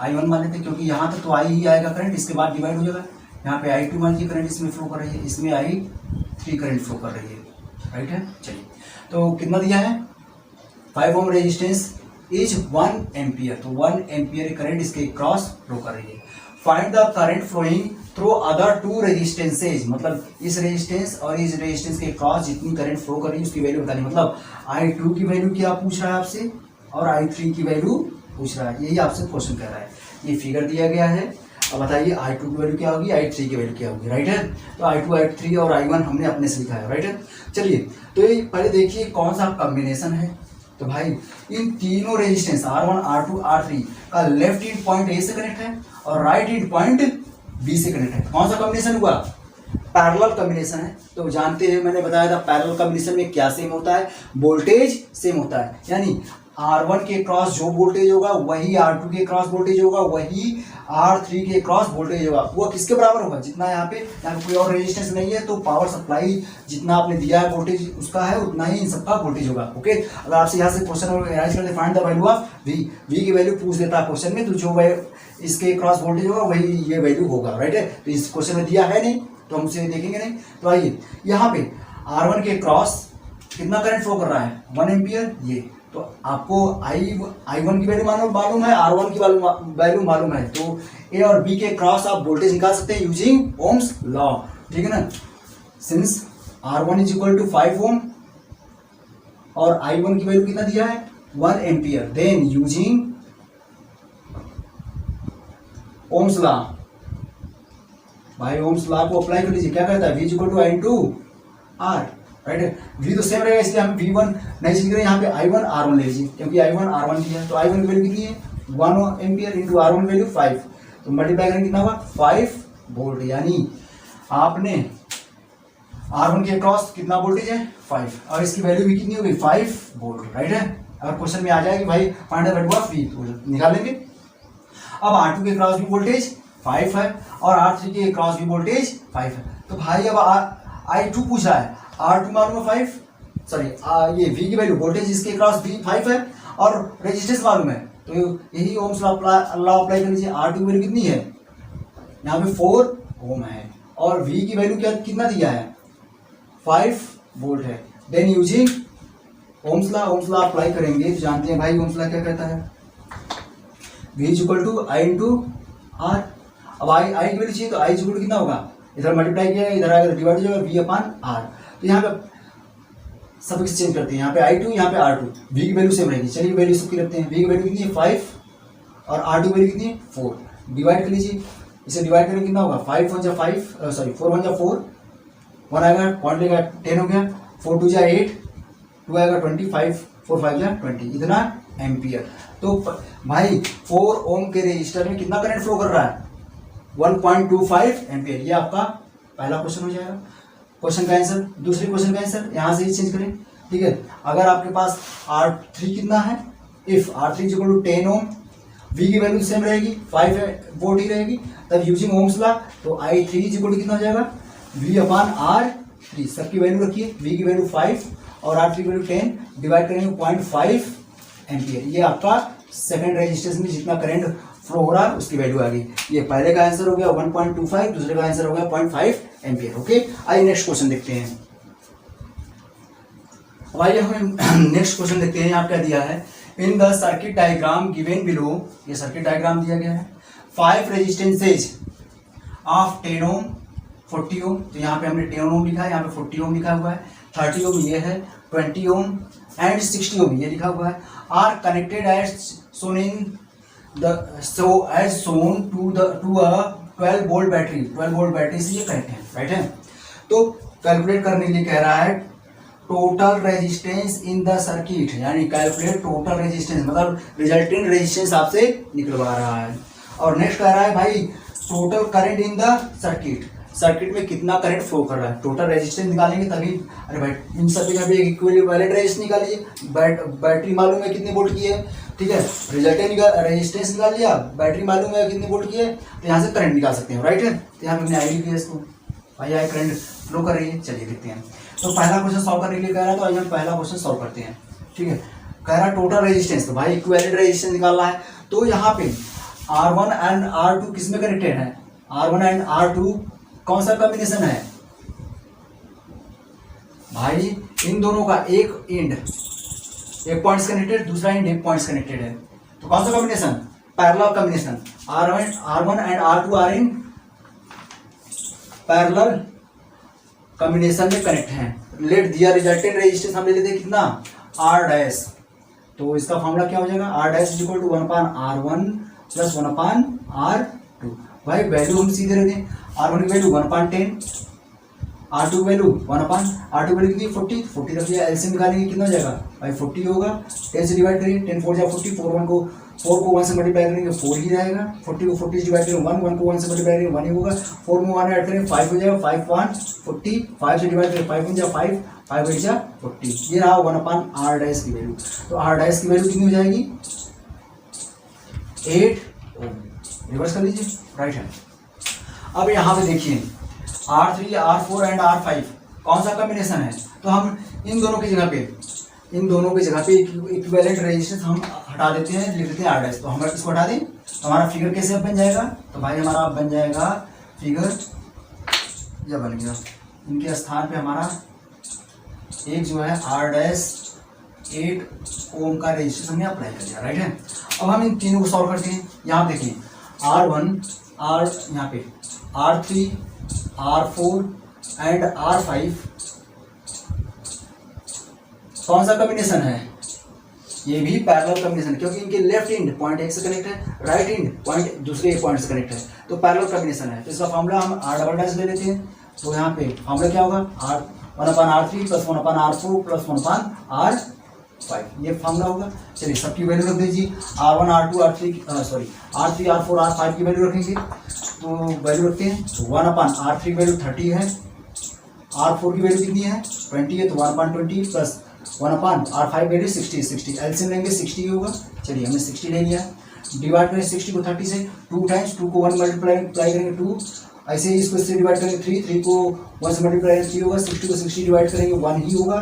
I1 मान लेते, क्योंकि यहाँ तक तो I ही आएगा करंट, इसके बाद डिवाइड हो जाएगा। यहाँ पे I2 मान लीजिए करंट इसमें फ्लो कर रही है, इसमें I3 करंट फ्लो कर रही है, राइट है। चलिए तो कितना दिया है 5 ओम रेजिस्टेंस इज 1 एम्पियर, तो 1 एम्पियर करंट इसके क्रॉस फ्लो कर रही है। Find the current flowing through other 2 resistances, मतलब इस रेजिस्टेंस और इस रेजिस्टेंस के क्रॉस जितनी करंट फ्लो कर रही है उसकी वैल्यू बतानी। मतलब I2 की वैल्यू क्या पूछ रहा है आपसे और I3 की वैल्यू पूछ रहा है, यही आपसे क्वेश्चन कह रहा है। ये फिगर दिया गया है, अब बताइए I2 की वैल्यू क्या होगी, I3 की वैल्यू क्या होगी, राइट है। तो I2 I3 और I1 हमने अपने से लिखा है, राइट है। चलिए तो ये पहले देखिए कौन सा कॉम्बिनेशन है। तो भाई इन तीनों रेजिस्टेंस R1 R2 R3 का लेफ्ट एंड पॉइंट A से कनेक्ट है और राइट एंड पॉइंट B से कनेक्ट है। कौन सा कॉम्बिनेशन हुआ, पैरेलल कॉम्बिनेशन है। तो जानते हैं मैंने बताया था पैरेलल कॉम्बिनेशन में क्या सेम होता है, वोल्टेज सेम होता है, यानी R1 के क्रॉस जो वोल्टेज होगा वही R2 के क्रॉस वोल्टेज होगा, वही R3 के क्रॉस वोल्टेज होगा। वो किसके बराबर होगा, जितना यहाँ पे कोई और रेजिस्टेंस नहीं है तो पावर सप्लाई जितना आपने दिया है वोल्टेज उसका है उतना ही इन सबका वोल्टेज होगा। ओके, अगर आपसे यहाँ से क्वेश्चन एनालाइज करते find the value of V की वैल्यू पूछ देता है क्वेश्चन में, तो जो इसके क्रॉस वोल्टेज होगा वही ये वैल्यू होगा, राइट है। तो इस क्वेश्चन में दिया है नहीं तो हम उसे देखेंगे नहीं। तो आइए यहाँ पे R1 के क्रॉस कितना करंट फ्लो कर रहा है 1 एम्पियर, ये तो आपको I1 की वैल्यू मालूम है, R1 की वैल्यू मालूम है, तो A और B के क्रॉस आप वोल्टेज निकाल सकते हैं यूजिंग ओम्स लॉ, ठीक है ना। Since R1 is equal to 5 ohm और I1 की वैल्यू कितना दिया है 1 ampere, then using Ohm's law, भाई ओम्स लॉ को अप्लाई कर लीजिए। क्या कहता है V is equal to I into R, right है। V तो सेम रहेगा इसलिए हम V1 नहीं चेंज करें, यहाँ पे I1 R1 ले लीजिए क्योंकि I1 R1 दिया है। तो I1 की वैल्यू कितनी है 1 एम्पियर इंटू R1 वैल्यू 5, तो मल्टीप्लाई करेंगे कितना होगा 5 वोल्ट, यानी आपने R1 के अक्रॉस कितना वोल्टेज है 5 और इसकी वैल्यू भी कितनी होगी 5 वोल्ट, राइट है। अगर क्वेश्चन में आ जाएगी भाई find the value of V तो निकाल लेंगे। अब R2 के क्रॉस भी वोल्टेज 5 है और R3 के क्रॉस भी वोल्टेज 5 है। तो भाई अब I2 पूछा है, R2 मालूम है 5, सॉरी ये V की वैल्यू वोल्टेज इसके क्रॉस भी 5 है और रेजिस्टेंस मालूम है, तो यही ओम्स लॉ अप्लाई कर लीजिए। R2 की वैल्यू कितनी है यहाँ पे 4 ओम है और V की वैल्यू कितना दिया है 5 वोल्ट है, then using Ohm's law apply करेंगे तो जानते हैं भाई ओम्स लॉ क्या कहता है V is equal to I into R। अब I की वैल्यू चाहिए तो I इज इक्वल टू कितना होगा, इधर मल्टीप्लाई किया इधर आएगा डिवाइड हो जाएगा V अपॉन R। तो यहाँ पे सब एक्सचेंज करते हैं, यहाँ पे I2 यहाँ पे R2, V की वैल्यू सेम रहेगी। चलिए वैल्यू सबकी रखते हैं, V की वैल्यू कितनी है 5 और R2 की वैल्यू कितनी है 4, डिवाइड कर लीजिए। इसे डिवाइड करेंगे कितना होगा 5 1 जा 5 सॉरी 4 1 जा 4, 1 आएगा पॉइंट लेगा 10 हो गया, 4 2 जा 8, 2 आएगा 25, 4 5 जा 20, इतना एम्पियर। तो भाई 4 ओम के रेजिस्टर में कितना करंट फ्लो कर रहा है 1.25 एम्पियर। ये आपका पहला क्वेश्चन हो जाएगा। क्वेश्चन का आंसर, दूसरे क्वेश्चन का आंसर यहाँ से ही चेंज करें, ठीक है। अगर आपके पास R3 कितना है, if R3 is equal to 10 ohm, V की वैल्यू सेम रहेगी 5 वोल्ट ही रहेगी, तब यूजिंग ओम्स लॉ तो I3 इज इक्वल टू कितना हो जाएगा, V अपॉन R3, सबकी वैल्यू रखिए, V की वैल्यू 5 और R3 की वैल्यू 10, डिवाइड करेंगे 0.5 एम्पियर। ये आपका सेकेंड रेजिस्टेंस में जितना करंट फ्लो हो रहा है उसकी वैल्यू आ गई। ये पहले का आंसर हो गया 1.25, दूसरे का आंसर हो गया 0.5 एम्पियर। ओके, आइए नेक्स्ट क्वेश्चन देखते हैं। अब आइए हम नेक्स्ट क्वेश्चन देखते हैं। यहाँ क्या दिया है, इन the circuit diagram given below, ये सर्किट डायग्राम दिया गया है, 5 रेजिस्टेंसेज ऑफ 10 ओम 40 ओम, तो यहाँ पे हमने 10 ओम लिखा है, यहाँ पे 40 ओम लिखा हुआ है, 30 ओम ये है, 20 ओम एंड 60 ओम ये लिखा हुआ है, are connected as shown in the as shown to a 12 volt battery, 12 volt battery से ये कनेक्ट है, राइट है। तो कैलकुलेट करने के लिए कह रहा है total resistance in the circuit, यानी कैलकुलेट टोटल रेजिस्टेंस, मतलब रिजल्टेंट रेजिस्टेंस आपसे निकलवा रहा है। और नेक्स्ट कह रहा है भाई total current in the circuit, circuit में कितना करंट फ्लो कर रहा है, टोटल रेजिस्टेंस निकालेंगे तभी। अरे भाई इन सभी का भी एक इक्विवेलेंट रेजिस्टेंस निकालिए, बैटरी मालूम है कितने वोल्ट की है, ठीक है, रिजल्टेंट रेजिस्टेंस निकाल लिया, बैटरी मालूम है कितने वोल्ट की है, तो यहाँ से करंट निकाल सकते हैं, राइट है। तो यहाँ हमने आई लिखी है इसको, भाई आई करंट फ्लो कर रही है। चलिए देखते हैं। तो पहला क्वेश्चन सॉल्व करने के लिए कह रहा है, तो आइए हम पहला क्वेश्चन सॉल्व करते हैं, ठीक है। कह रहा है टोटल रेजिस्टेंस, तो भाई इक्विवेलेंट रेजिस्टेंस निकालना है। तो यहाँ पे R1 एंड R2 किस में कनेक्टेड है, R1 एंड R2 कौन सा कॉम्बिनेशन है भाई, इन दोनों का एक एंड एक पॉइंट कनेक्टेड, दूसरा एंड एक पॉइंट कनेक्टेड है, तो कौन सा combination, parallel combination, R1 and R2 are in parallel combination में कनेक्ट हैं। लेट दिया रिजल्टेंट रेजिस्टेंस हम ले लेते हैं कितना, R डैश, तो इसका फॉर्मूला क्या हो जाएगा, R dash is equal to 1/R1 plus 1/R2। भाई वैल्यू हम सीधे रख दें, R1 की वैल्यू 1/10, R2 की वैल्यू 1/R2 की वैल्यू कितनी 40 रख दिया, एलसीएम निकालेंगे कितना हो जाएगा भाई 40 होगा, 10 से डिवाइड करिए, 10 4 जा 40, 4 को 1 से मल्टीप्लाई करेंगे 4 ही रहेगा, 40 को 40 से डिवाइड करेंगे 1 को 1 से मल्टीप्लाई करेंगे 1 ही होगा, 4 में 1 ऐड करेंगे 5 हो जाएगा, 5 1 40, 5 से डिवाइड करेंगे 5 1 जा 5, 5 8 जा 40, ये रहा 1/R डैश की वैल्यू। तो R डैश की वैल्यू कितनी हो जाएगी 8 ओम, रिवर्स कर लीजिए, राइट है। अब यहाँ पे देखिए R3 R4 एंड R5 कौन सा कॉम्बिनेशन है, तो हम इन दोनों की जगह पे इक्विवेलेंट रेजिस्टेंस हम हटा देते हैं, लिख देते हैं R डैश, तो हम इसको हटा दें तो हमारा फिगर कैसे अब बन जाएगा, तो भाई हमारा अब बन जाएगा फिगर यह बन गया, इनके स्थान पे हमारा एक जो है R डैश 8 ओम का रेजिस्टेंस हमने अप्लाई कर दिया, राइट है। अब हम इन तीनों को सॉल्व करते हैं। यहाँ देखिए R1 यहाँ पे R3 R4 एंड R5 कौन सा कॉम्बिनेशन है, ये भी पैरेलल कॉम्बिनेशन, क्योंकि इनके लेफ्ट एंड पॉइंट एक से कनेक्ट है, राइट एंड पॉइंट दूसरे पॉइंट से कनेक्ट है, तो पैरेलल कॉम्बिनेशन है। तो इसका फॉर्मूला हम R डबल डैश ले लेते हैं, तो यहाँ पे फॉर्मूला क्या होगा, 1/R3 plus 1/R4 plus 1/R5, ये फॉर्मूला होगा। चलिए सबकी वैल्यू रख दीजिए, R1 R2 R3 R4 R5 की वैल्यू रखेंगे, तो वैल्यू रखते हैं, तो 1/R3 की वैल्यू 30 है, R4 की वैल्यू कितनी है 20 है, तो 1/20 प्लस 1/R5 वैल्यू 60 एलसीएम लेंगे 60 होगा। चलिए हमने 60 ले लिया, डिवाइड करें 60 को 30 से, 2 टाइम्स 2 को 1 मल्टीप्लाई करेंगे 2, ऐसे ही इसको इससे डिवाइड करेंगे 3 को 1 से मल्टीप्लाई करेंगे 3 होगा, 60 को 60 डिवाइड करेंगे 1 ही होगा,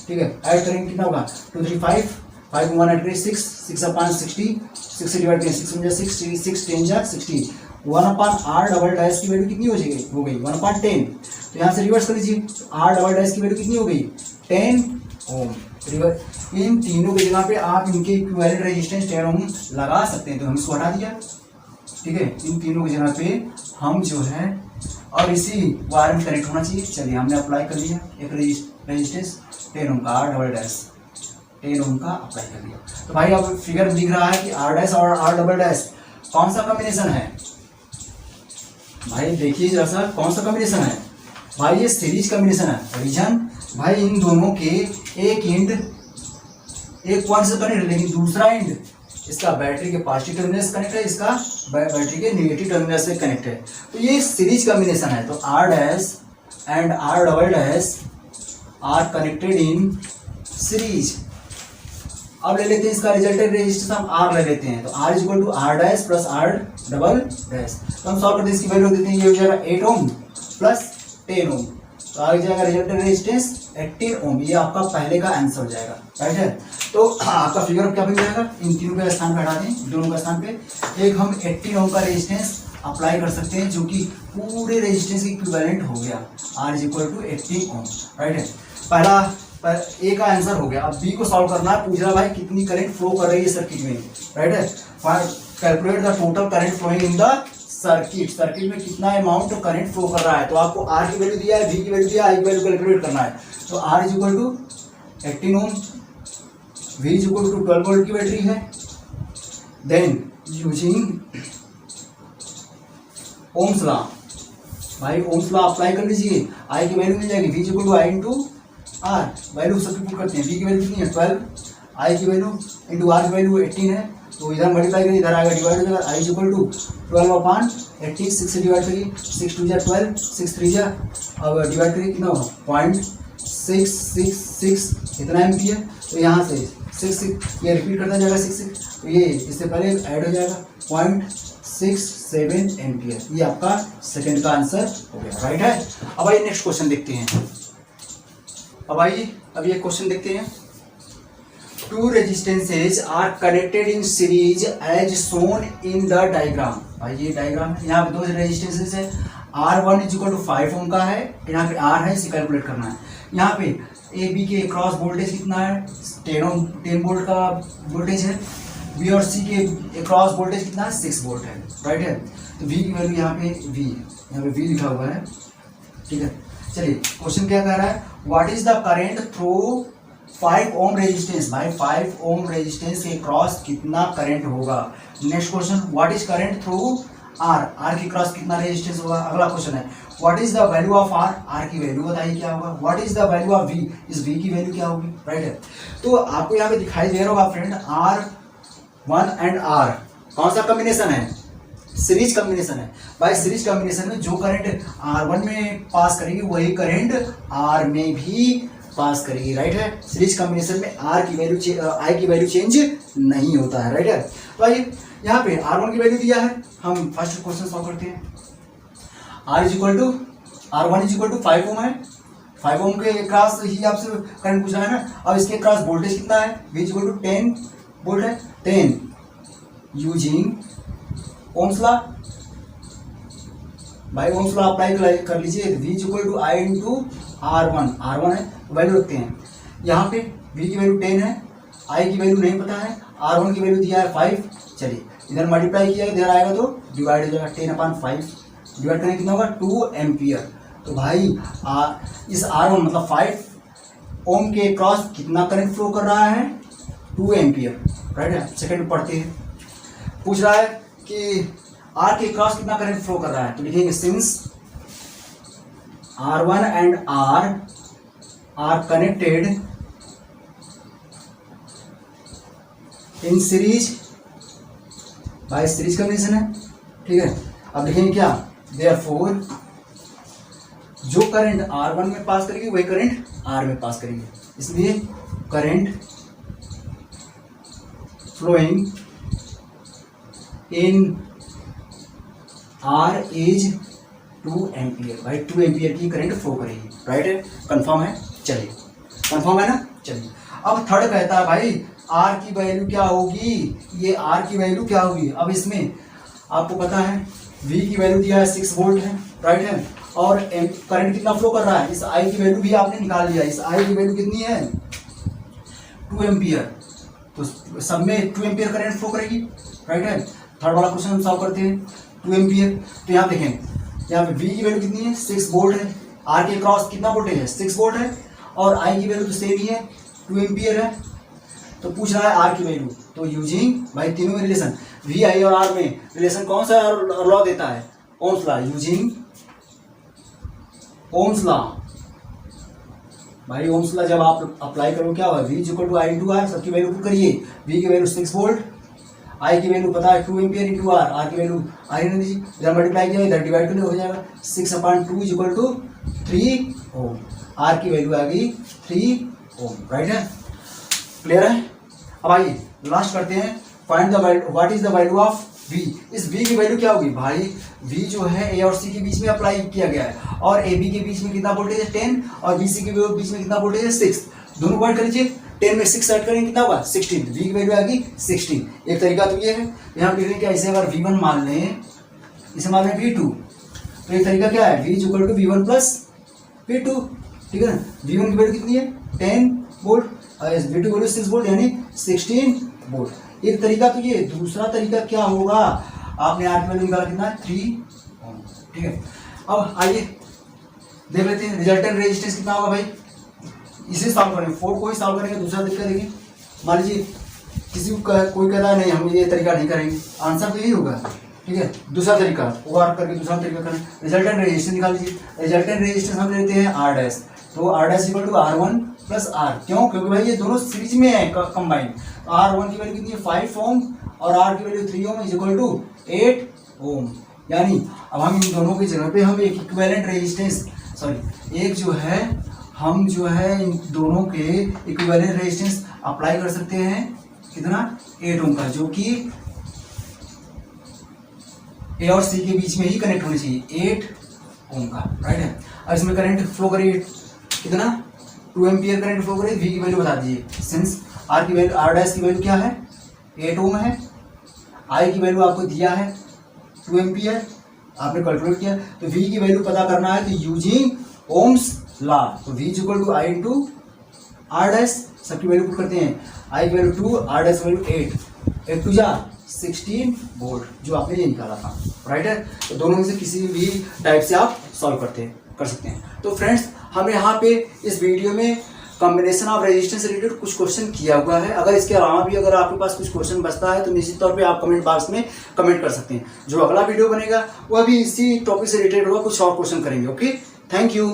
ठीक है। ऐड करेंगे कितना होगा 2 3 5, 5 को 1 ऐड करेंगे 6 अपॉन 60, 6 से डिवाइड करेंगे 6 में 6 10 जा 60, 1/R डबल डैश की वैल्यू कितनी हो गई 1/10, तो यहाँ से रिवर्स कर लीजिए, R डबल डैश की वैल्यू कितनी हो गई 10 ओम। इन तीनों की जगह पे आप इनके इक्विवेलेंट रेजिस्टेंस 10 ओम लगा सकते हैं, तो हम इसको हटा दिया, ठीक है। इन तीनों की जगह पे हम जो है और इसी वायर में कनेक्ट होना चाहिए। चलिए हमने अप्लाई कर लिया एक रेजिस्टेंस 10 ओम का, R डबल डैश 10 ओम का अप्लाई कर दिया। तो भाई अब फिगर दिख रहा है कि R डैश और R डबल डैश कौन सा कॉम्बिनेशन है, भाई देखिए जरा सा कौन सा कॉम्बिनेशन है, भाई ये सीरीज कॉम्बिनेशन है। रीजन भाई इन दोनों के एक एंड एक पॉइंट से कनेक्ट है, लेकिन दूसरा एंड इसका बैटरी के पॉजिटिव टर्मिनल से कनेक्ट है, इसका बैटरी के नेगेटिव टर्मिनल से कनेक्ट है, तो ये सीरीज कॉम्बिनेशन है। तो R dash and R double dash are connected in series. अब ले लेते हैं इसका रिजल्टेंट रेजिस्टेंस, हम आर ले लेते हैं, तो R is equal to R dash plus R double dash. तो हम सॉल्व करते हैं, इसकी वैल्यू देते हैं, ये हो जाएगा 8 ओम प्लस 10 ओम, तो आ जाएगा रिजल्टेंट रेजिस्टेंस 18 ओम। ये आपका पहले का आंसर हो जाएगा, राइट है। तो आपका फिगर क्या बन जाएगा, इन तीनों के स्थान पे हटा दें, दोनों का स्थान पे एक हम 18 ओम का रेजिस्टेंस अप्लाई कर सकते हैं, जो कि पूरे रेजिस्टेंस के इक्विवेलेंट हो गया, R is equal to 18 ohm, right है। पहला ए का आंसर हो गया। अब बी को सॉल्व करना है, पूछ रहा भाई कितनी करंट फ्लो कर रही है सर्किट में, राइट है। Calculate the total current flowing in the circuit, circuit में कितना अमाउंट करंट फ्लो कर रहा है। तो आपको आर की वैल्यू दिया है, बी की वैल्यू दिया है, आई की वैल्यू कैलकुलेट करना है। तो R is equal to 18 ohm, V is equal to 12 volt की बैटरी है। देन यूजिंग ओम्स लॉ, भाई ओम्स लॉ अप्लाई कर लीजिए, आई की वैल्यू मिल जाएगी, V is equal to I into R, value substitute करते हैं, वी की वैल्यू कितनी है 12, आई की वैल्यू इंटू आर की वैल्यू 18 है, तो इधर मल्टीप्लाई करिए, इधर आएगा डिवाइड हो जाएगा, आई इज इक्वल टू 12/18, 6 से डिवाइड करिए, 6 2 जा 12, 6 3 जा, अब डिवाइड करिए कितना होगा 0.666 इतना एम्पियर। तो यहाँ से 6 ये रिपीट करता जाएगा 6, तो ये इससे पहले ऐड हो जाएगा 0.67 एम्पियर। ये आपका सेकंड का आंसर हो गया, राइट है। अब आइए नेक्स्ट क्वेश्चन देखते हैं। अब आइए अब ये क्वेश्चन देखते हैं। Two resistances are connected in series as shown in the diagram. भाई ये डायग्राम है, यहाँ पे दो रेजिस्टेंसेज है, R1 इज इक्वल टू 5 ओम का है, यहाँ पे R है, इसे कैलकुलेट करना है। यहाँ पे ए बी के क्रॉस वोल्टेज कितना है, 10 वोल्ट का वोल्टेज है, बी और सी के क्रॉस वोल्टेज कितना है 6 वोल्ट है, राइट है। तो वी की वैल्यू यहाँ पे वी लिखा हुआ है, ठीक है। चलिए क्वेश्चन क्या कह रहा है, what is the current through 5 ohm resistance. भाई 5 ओम रेजिस्टेंस के क्रॉस कितना करंट होगा। Next question, what is current through R के क्रॉस कितना रेजिस्टेंस होगा। अगला क्वेश्चन है, what is the value of R की वैल्यू बताइए क्या होगा। What is the value of V, इस वी की वैल्यू क्या होगी, राइट है। तो आपको यहाँ पे दिखाई दे रहा होगा फ्रेंड, R1 एंड R कौन सा कॉम्बिनेशन है, सीरीज कॉम्बिनेशन है। भाई सीरीज कॉम्बिनेशन में जो करंट R1 में पास करेगी वही करंट R में भी पास करेगी, राइट है। सीरीज कॉम्बिनेशन में R की वैल्यू आई की वैल्यू चेंज नहीं होता है, राइट है। तो आइए यहाँ पे R1 की वैल्यू दिया है, हम फर्स्ट क्वेश्चन सॉल्व करते हैं। R1 इज इक्वल टू 5 ओम है, 5 ओम के क्रॉस ही आपसे करंट पूछ रहा है ना। अब इसके क्रॉस वोल्टेज कितना है, V is equal to 10 volt है, 10 यूजिंग ओम्स लॉ। भाई ओम्स लॉ अप्लाई कर लीजिए, V is equal to I into R1 है, वैल्यू रखते हैं। यहाँ पे V की वैल्यू 10 है, I की वैल्यू नहीं पता है, R1 की वैल्यू दिया है 5। चलिए इधर मल्टीप्लाई किया, इधर आएगा तो डिवाइड हो जाएगा, 10/5 डिवाइड करेंगे कितना होगा 2 एम्पियर। तो भाई इस R1 मतलब 5 ओम के क्रॉस कितना करंट फ्लो कर रहा है 2 एम्पियर, राइट है। सेकंड पढ़ते हैं, पूछ रहा है कि R के क्रॉस कितना करंट फ्लो कर रहा है, तो लिखेंगे since R1 and R R connected in series. भाई सीरीज कॉम्बिनेशन है, ठीक है। अब लिखेंगे क्या, देयरफॉर जो करंट R1 में पास करेगी वही करंट R में पास करेगी, इसलिए current flowing in R is 2 ampere. भाई 2 एम्पियर की करंट फ्लो करेगी, राइट है, कंफर्म है। चलिए कंफर्म है ना। चलिए अब थर्ड कहता है भाई R की वैल्यू क्या होगी, ये R की वैल्यू क्या होगी। अब इसमें आपको पता है V की वैल्यू दिया है 6 वोल्ट है, राइट है, और करंट कितना फ्लो कर रहा है, इस I की वैल्यू भी आपने निकाल लिया, इस I की वैल्यू कितनी है 2 एम्पियर, तो सब में 2 एम्पियर करंट फ्लो करेगी, राइट है। थर्ड वाला क्वेश्चन हम सॉल्व करते हैं, 2 एम्पियर। तो यहाँ देखें, यहाँ पे V की वैल्यू कितनी है 6 वोल्ट है, R के क्रॉस कितना वोल्टेज है 6 वोल्ट है, और I की वैल्यू तो सेम ही है 2 एम्पियर है। तो पूछ रहा है R की वैल्यू, तो यूजिंग भाई तीनों में रिलेशन V I और R में रिलेशन कौन सा लॉ देता है, Ohm's law. Using Ohm's law, भाई ओम्स लॉ जब आप अप्लाई करो क्या होगा, V is equal to I into R, सबकी वैल्यू पुट करिए। V की वैल्यू 6 वोल्ट, I की वैल्यू पता है 2 एम्पियर इंटू R की वैल्यू I ने दीजिए, इधर मल्टीप्लाई किया इधर डिवाइड करने हो जाएगा 6/2 is equal to 3 ohm. R की वैल्यू आ गई 3 ओम, राइट है, क्लियर है। अब आइए लास्ट करते हैं, find the value, what is the value of V। इस V की वैल्यू क्या होगी भाई, V जो है A और C के बीच में अप्लाई किया गया है और AB के बीच में कितना वोल्टेज है 10 और BC के बीच में कितना वोल्टेज है 6, दोनों को ऐड कर लीजिए, 10 में 6 ऐड करेंगे कितना होगा 16, V की वैल्यू आएगी 16। एक तरीका तो ये है, यहाँ लिख रहे क्या, इसे अगर V1 मान लें, इसे मान लें V2, तो एक तरीका क्या है, V equal to V1 plus V2, ठीक है ना। V1 की वैल्यू कितनी है 10 वोल्ट, V2 की वैल्यू 6 वोल्ट यानी 16 वोल्ट। एक तरीका तो ये, दूसरा तरीका क्या होगा, आपने आर की वैल्यू निकाला कितना 3 ओम, ठीक है। अब आइए देख लेते हैं रिजल्टेंट रेजिस्टेंस कितना होगा भाई, इसे सॉल्व करेंगे, 4 को ही सॉल्व करेंगे, दूसरा तरीका देखिए, मान लीजिए किसी को कोई कहता है नहीं हम ये तरीका नहीं करेंगे, आंसर तो यही होगा, ठीक है। दूसरा तरीका ओआर करके दूसरा तरीका करें, रिजल्टेंट रेजिस्टेंस निकाल लीजिए, रिजल्टेंट रेजिस्टेंस हम लेते हैं आर डैश, तो R dash equal to R1 plus R, क्यों, क्योंकि भाई ये दोनों सीरीज में है कंबाइंड, R1 की वैल्यू कितनी है 5 ओम और R की value 3 ohm is equal to 8 ohm, यानी अब हम इन दोनों की जगह पे हम एक इक्विवेलेंट रेजिस्टेंस, सॉरी एक जो है हम जो है इन दोनों के इक्विवेलेंट रेजिस्टेंस अप्लाई कर सकते हैं, कितना 8 ओम का, जो कि A और C के बीच में ही कनेक्ट होनी चाहिए 8 ओम का, राइट है। अब इसमें करंट फ्लो करिए कितना 2 एम्पियर करंट फ्लो करिए, V की वैल्यू बता दीजिए, सिंस R की वैल्यू R डैश की वैल्यू क्या है 8 ओम है, I की वैल्यू आपको दिया है 2 एम्पियर, आपने कैलकुलेट किया, तो V की वैल्यू पता करना है तो यूजिंग ओम्स लॉ, तो V equal to I into R dash, सबकी वैल्यू पुट करते हैं, I की वैल्यू 2 R डैश की वैल्यू 8 टू जा 16 वोल्ट, जो आपने ये निकाला था, राइट है। तो दोनों में से किसी भी टाइप से आप सॉल्व कर सकते हैं। तो फ्रेंड्स हमने यहाँ पे इस वीडियो में कॉम्बिनेशन ऑफ रेजिस्टेंस से रिलेटेड कुछ क्वेश्चन किया हुआ है, अगर इसके अलावा भी अगर आपके पास कुछ क्वेश्चन बचता है तो निश्चित तौर पे आप कमेंट बॉक्स में कमेंट कर सकते हैं। जो अगला वीडियो बनेगा वह भी इसी टॉपिक से रिलेटेड होगा, कुछ और क्वेश्चन करेंगे। Okay, thank you.